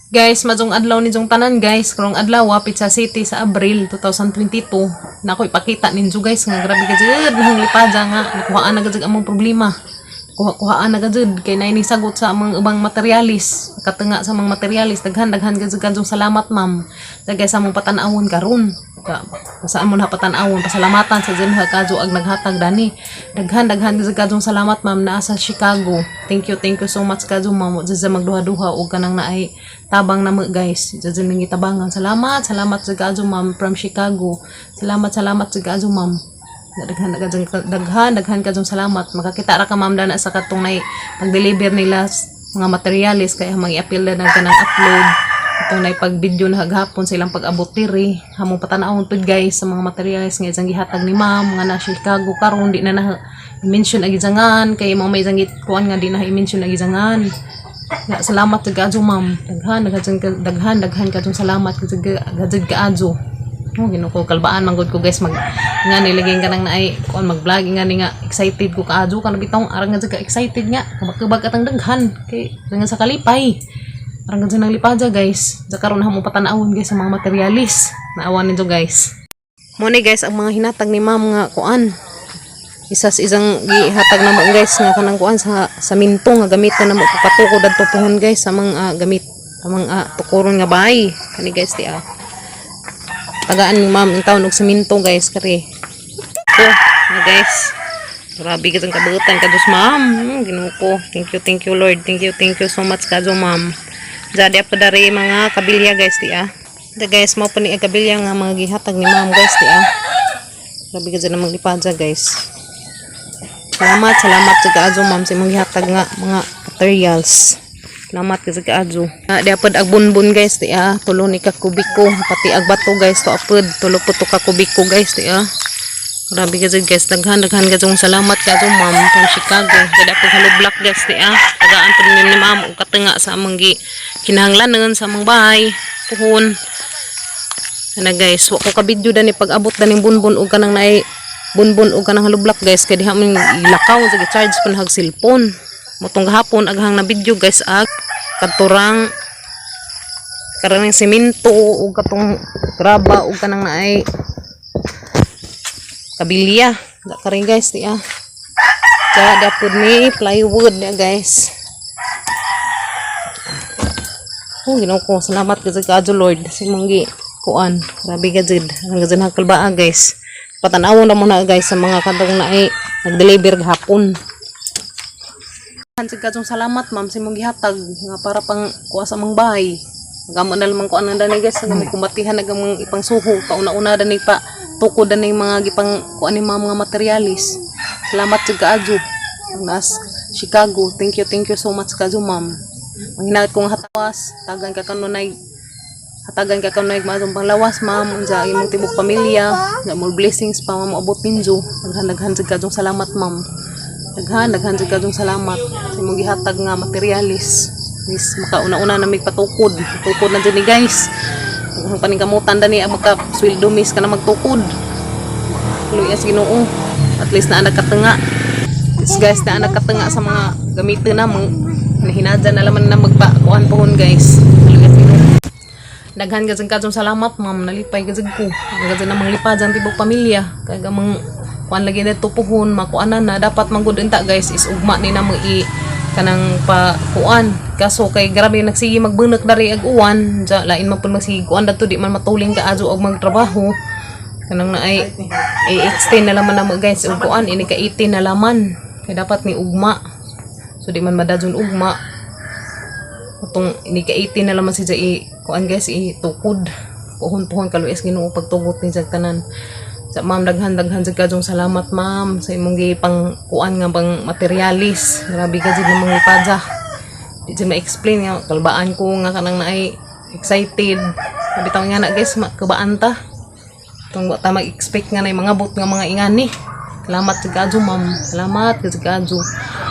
Guys, majong adlaw ni jong tanan guys. Karong adlaw Pizza City sa Abril 2022. Nako ipakita ninyo guys nga grabe ka jud nang lipada nga nakuhaan na gud among problema. Kuhaan na gud kay nay ni sagot sa among ubang materialis. Katenga sa among materialis daghan gud kanjong salamat ma'am. Dagay sa among patan-awon karon. Sa amon hapatan-awon pasalamatan sa Jenha kadyo ag naghatag dani. Daghan gud kanjong salamat ma'am naa sa Chicago. Thank you so much kadyo ma'am. Dza magduha-duha og kanang naay tabang na mo guys. Dyan nang itabangan. Salamat sa kadyo ma'am from Chicago. Salamat sa kadyo ma'am. Daghan kadyong salamat. Makakita ra ka ma'am dana sa katong nay pag-deliver nila mga materialis kaya mag-i-appeal na kanang upload. Itong nay pag-video na haghapon sa ilang pag-abot diri. Hamong patanawon pud guys sa mga materialis nga isang gihatag ni ma'am nga na Chicago karon di na i-mention agizangan kay mga may isang kuan nga di na i-mention agizangan. Ya, salamat sa kadyo ma'am. Daghan kadyong salamat gajud kaadyo. Oh, ginuko kalbaan manggod ko guys nga nilagay ka nang naay kon mag-vlog nga ni nga excited ko kaadyo kan bitaw arang nga ka excited nga kabag atang daghan kay nga sa kalipay arang nga nang lipada guys sa karon hamo patanawon guys sa mga materialis naawan nito guys mo ni guys ang mga hinatag ni ma'am nga kuan isang gihatag na mo guys nga kanang kuan sa minto nga gamit na mo patukod adto pohon guys sa mga gamit sa mga tukuron nga bahay kani guys ti tagaan ni ma'am ang taon og siminto guys kare so na guys grabe kitang kabutan kadus ma'am Ginoo ko thank you Lord thank you so much kadyo ma'am jadi pa dari mga kabilya guys da guys mo pa ni kabilya nga mga gihatag ni ma'am guys grabe kadyo na maglipadya guys salamat sa kadyo ma'am sa mga gihatag nga mga materials. Salamat kasi kaadyo. Di apod ag bunbun guys, tulo ni ka kubiko. Pati ag bato guys, to apod. Tulo po to ka kubiko guys, grabe kasi guys, daghan kasong salamat kaadyo ma'am from Chicago. Kada apod halublak guys, tagaan po ni ma'am, o katenga sa amang kinahanglanan sa amang bahay, puhon. Ano guys, wako ka video dani pag abot daning bunbun o kanang naay bunbun o kanang halublak guys, kaya di haming ilakaw, charge po na hag cellphone. Motong gahapon aghang na video guys ag katurang karang semento ug katong graba ug kanang naay kabilya da karing guys kaya dapod ni plywood na guys. Ginoo ko salamat gid kadyo Lord sa imong kuan grabe gid ang gid hakalbaa guys patanawon na mo na guys sa mga kadtong naay nag-deliver gahapon. Kadtong salamat ma'am sa imong gihatag nga para pang kuha sa among bahay. Gamo na lamang kuan na dani guys nga may kumatihan nagamang ipang suho kauna-una dani pa tukod dani mga gipang kuan ni ma'am nga materialis. Salamat jud kaadyo. Nas Chicago. Thank you so much kaadyo ma'am. Manghinaot kong hatawas, hatagan ka kanunay maadtong panglawas ma'am unsa imong tibok pamilya, nga more blessings pa maabot ninyo. Daghan jud kaadyo salamat ma'am. Daghan jud kadtong salamat sa imong gihatag nga materialis. Is makauna-una na may patukod na dyan ni guys. Ang paningkamutan dani ang magka-sweldo miss ka na magtukod. Luyas Ginoo. At least na nagkatenga. Yes guys, na nagkatenga sa mga gamitin na hinadyan na laman na magpakuan pohon guys. Luyas Ginoo. Daghan kadtong salamat ma'am, nalipay gud ko. Gud na manglipad ang tibok pamilya. Kay gamang kuan lagi na tupuhon makuanan na dapat manggud unta guys is ugma ni na kanang pa kuan kaso kay grabe nagsige magbenek dari ag uwan ja lain man pud magsige kuan dato di man matuling kaadyo og magtrabaho kanang naay i-extend na laman na mo guys og kuan ini ka 18 na laman kay dapat ni ugma so di man madadyon ugma utong ini ka 18 na laman si kuan guys itukod puhon kalues Ginoo pagtugot ni tanan. Sa ma'am daghan sa kadtong salamat ma'am sa imong gipang kuan nga bang materialis. Grabe ka jud namang lipadya. Di jud ma-explain nga kalbaan ko nga kanang naay excited. Bitaw nga na guys makabaan ta. Tong wa ta mag-expect nga nay mga bot nga mga ingani. Salamat jud kadyo ma'am. Salamat jud kadyo.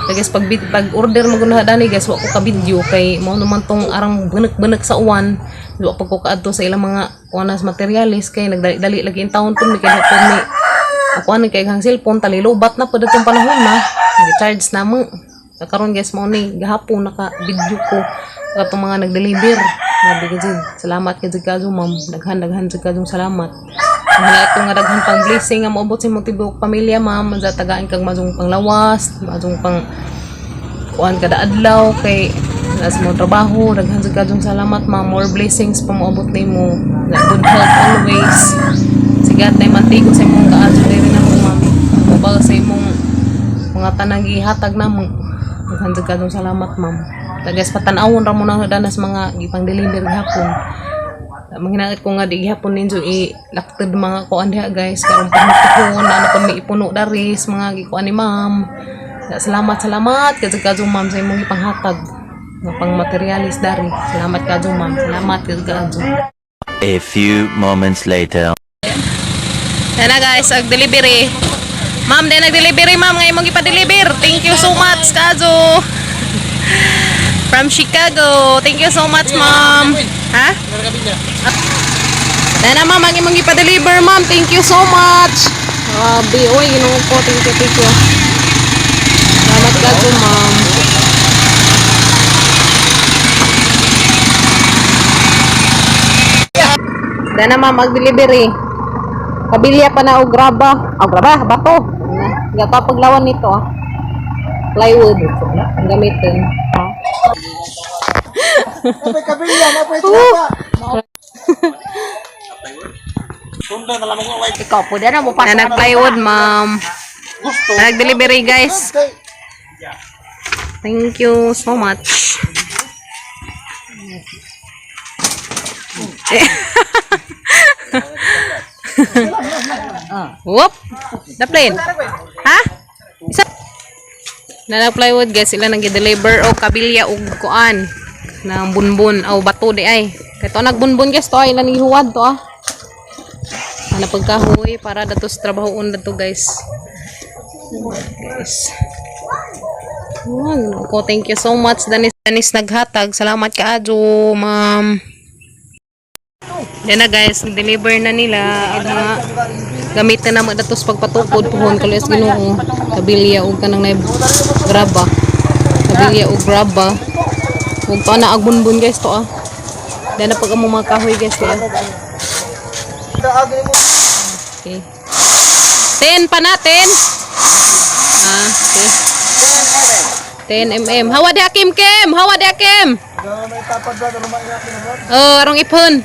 Guys pag order mo guna dani guys wa ko ka video kay mao naman tong arang benek sa uwan. Wa pag ko kaadto sa ilang mga kuanas materialis kay nagdali lagi in taon pud kay hapon ni ako ani kay hang cellphone talilobat na pud atong panahon na gi-charge na mo karon guys mo ni gahapon naka video ko sa mga nag-deliver Grabe ka dyan. Salamat ka dyan kaso, ma'am. Daghan dyan kaso salamat. Ang lahat ko nga daghan pang blessing nga maubot sa imong tibok pamilya, ma'am. Sa tagaan kang mazong pang lawas, mazong pang kuan kada adlaw kay sa mong trabaho. Daghan dyan kaso salamat, ma'am. More blessings pa maubot nimo. Good health always. Sigat na mantigo sa imong kaadyo diri na mo, ma'am. Mubag sa imong mga tanang gihatag na mo. Daghan dyan kaso salamat, ma'am. Tagas patanawon ra mo na danas mga gipang deliver gihapon. Manghinangit ko nga di gihapon ninyo i-lakted mga kuan diha guys. Karong pagmutuhon na kon may ipuno daris mga gikuan ni ma'am. Salamat kadto ma'am sa imong ipanghatag nga pang materialis dari. Salamat kadto ma'am. Salamat kadto. A few moments later. Na guys, ag delivery. Ma'am, din nag-delivery ma'am nga imong ipa-deliver. Thank you so much kadto. From Chicago. Thank you so much, ma'am. Ha? Dana, ma'am, ang imong ipa-deliver, ma'am. Thank you so much. Oy, ginoo ko. Thank you. Salamat ka to, ma'am. Dana, ma'am, mag-delivery. Kabilya pa na o graba. Bato. Gata paglawan nito, ah. Plywood. Ang gamitin. Napay kabilya, napay trapa. Ikaw po na mo pa. Na nag-plywood, ma'am. Nag-delivery, guys. Thank you so much. Whoop! The plane. Ha? Isa. Na nag-plywood, guys. Sila nag-deliver o kabilya o kuan. Nang bunbun. O bato di ay. Kaya nagbunbun, guys. To ay nanihuwad to ah. Na pagkahoy para datos trabahoon dato, guys. Oh, thank you so much Danis naghatag. Salamat kaadyo, ma'am. Yan na, guys, deliver na nila ang mga gamit na naman datos pagpatukod puhon kalis Ginoo. Kabilya og kanang na graba. Kabilya og graba. Ug to na agbunbun, guys, to ah. Yan na pag amo mga kahoy, guys, to ah. Okay. 10 pa natin. Okay. 10 mm. Hawa di Hakim Kim. Oh, arong ipon.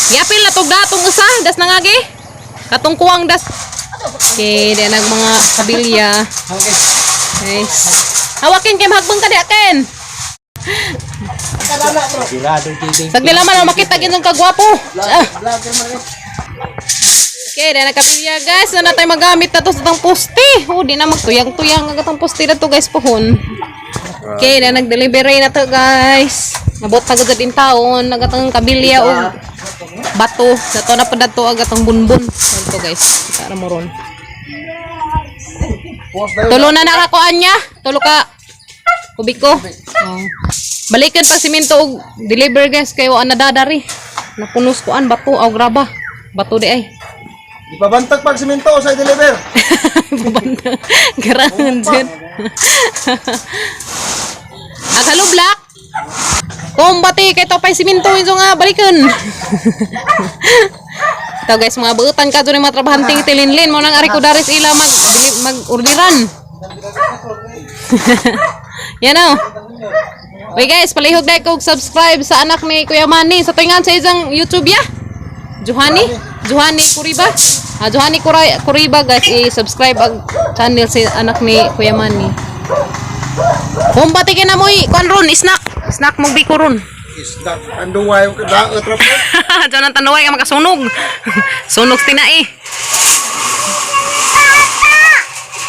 Yapil na tog datong usa, das nangagi. Katong kuwang das. Okay, di nag mga kabilya. Nice. Hawakin Kim, hagbang ka di Akin. Sagli laman makita ginong kagwapo. Okay, dahil nakabilya, guys. Na tayo magamit na ito sa itong poste. Di na magtuyang-tuyang ang itong poste na ito, guys, pohon. Okay, dahil nag-delivery na ito, guys. Nabot na gagad yung taon. Nagatang kabilya o bato. Ito na pa dato agatang bunbun. Ito, guys. Para mo ron. Tulo na nakakuan niya. Tulo ka. Kubiko. Balikan pag simento o deliver, guys. Kayo ang nadadari. Napunos kuan bato o graba. Bato di ay. Ipabantag pag simento sa deliver. Ipabantag. Garangan dyan. At halo black. Kung bati kay to pa'y simento ito nga balikan. Ito, guys, mga buutan ka doon yung mga trabahanting tilinlin mo nang arikodaris ila mag-ordiran. Yan o. Wait, guys, palihog na kong subscribe sa anak ni Kuya Manny. Sa tingan sa isang YouTube ya. Johani Kuriba. Johani Kuriba, guys, i-subscribe ang channel sa anak ni Kuya Manny. Kung batikin na mo kuan ron, snack mo biko ron. Snack, anduway ko daot ra po. Diyan ang tanaway ka makasunog. Sunog tinai.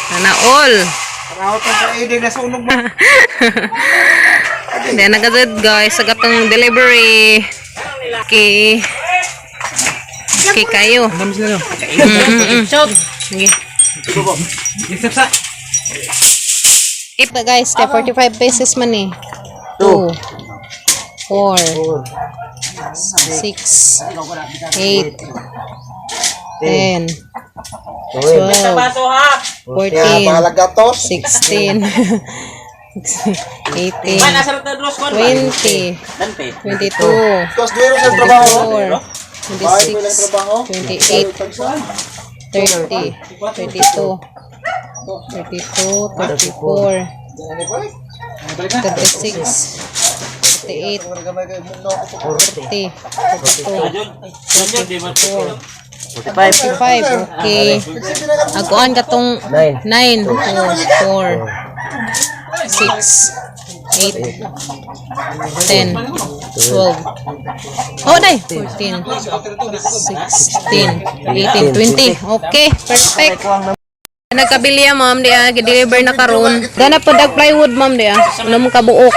Sana all. Raot ang kaide na sunog mo. Then agad, guys, agatong delivery. Okay. Okay kayo. Sige. Ito, guys, kaya 45 pesos man eh. 2 4 6 8 10 12 14 16 18, 20, 22, Tapos duwero sa trabaho. 24, 26, 28, 30, 32, 34, 36, 38, 40, 42, 45, okay. Aguan katong 9, 4, 6, 8, 10, 12. Oh, day. 14, 16, 18, 20. Okay, perfect. Nagkabili ya, ma'am, diya. Gideliver na karon. Dana po dag plywood, ma'am, diya. Ano mong kabuok.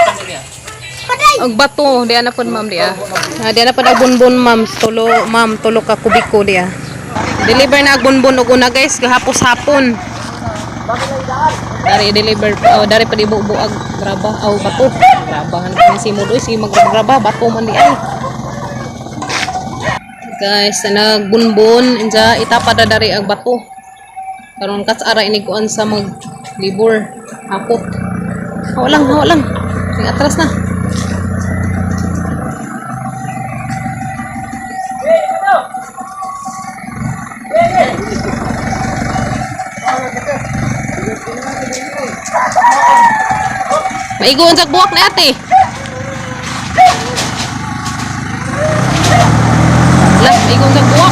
Og bato, diya na po, ma'am, diya. Diya na po dag bunbun, ma'am. Tulo ka kubiko, diya. Deliver na ag bunbun og una, guys. Gahapos-hapon. Dari deliver, dari pa dibuo ag graba, bato. Grabahan ko si mo doy, sige maggraba, bato man di ay. Guys, nagbunbun, inja itapa da dari ag bato. Karon kas ara iniguan sa maglibor hapot. Hawa lang. Sing atras na. Maigon sa buwak na ate. Lah, maigon sa buwak.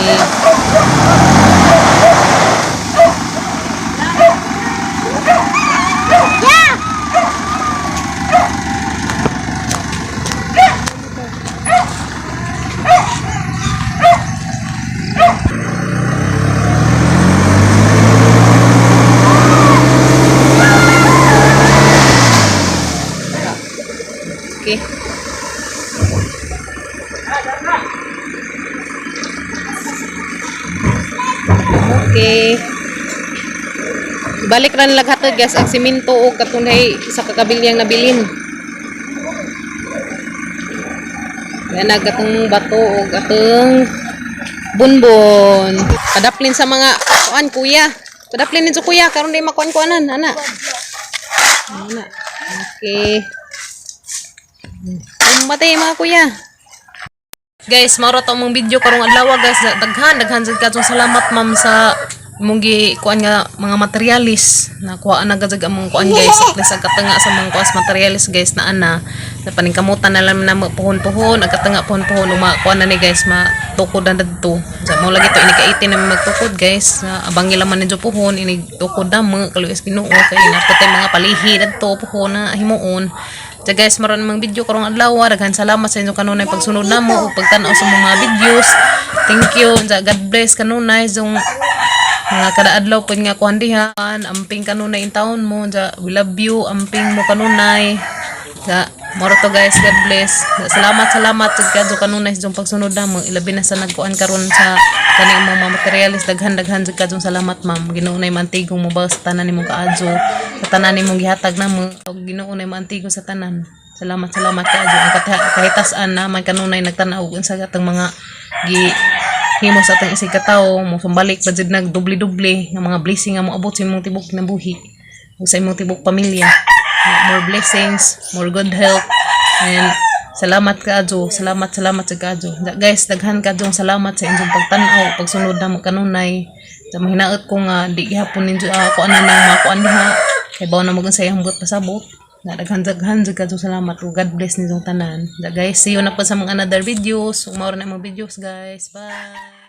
Okay. Okay. Okay. Balik ra nila hatod, guys, ang simento o katunay sa kakabilyang nabilin. Yan agatong bato o gatong bunbon. Padaplin sa mga kuan kuya. Padaplin din sa kuya karon di makuan-kuanan, ana. Ana. Okay. Matay mga kuya. Guys, maro to mong video karong adlaw, guys. Daghan jud kadtong salamat, ma'am, sa imong kuan nga mga materialis na kuha na gajag among kuan, guys. At least agkatanga sa mga kuas materialis, guys, na ana na paningkamutan na lang na puhon-puhon, agkatanga puhon-puhon uma kuan na ni, guys, matukod na dadto. Sa mo lagi to ini ka 18 na magtukod, guys. Abangi laman ni puhon ini tukod na mo kaluis Ginoo kay naputay mga palihi dadto puhon na himuon. So guys, maron namang video karong adlaw. Daghan salamat sa inyo kanunay pagsunod namo ug pagtan-aw sa mga videos. Thank you. God bless kanunay yung mga kada adlaw pud nga kuan diha. Amping kanunay in taon mo. We love you. Amping mo kanunay. Moro to, guys. God bless. Salamat sa kadto kanunay sa pagsunod namo. Ilabi na sa nagkuan karon sa kani mga materialis. Daghan sa kadto salamat, ma'am. Ginuunay mantigong mo ba sa tanan nimong kaadyo. Sa tanan nimong gihatag namo. Ginuunay mantigong sa tanan. Salamat kaadyo. Ang kahitasan na may kanunay nagtanaw sa gatang mga himo sa atong isig katawo mo sumbalik pa jud nag dubli-dubli nga mga blessing nga mo abot sa imong tibok na buhi ug sa imong tibok pamilya. More blessings, more good health, and salamat kaadyo. Salamat sa kaadyo. Guys, daghan kaadyo salamat sa inyong pagtan-aw, pagsunod na mo kanunay. Sa mahinaot ko nga di gihapon ninyo kuan na nang makuan diha kay bawo na mo sa iyang buot pasabot. Daghan kaadyo salamat ug God bless ninyong tanan. Guys, see you na po sa mga another videos. Umawor na mga videos, guys. Bye.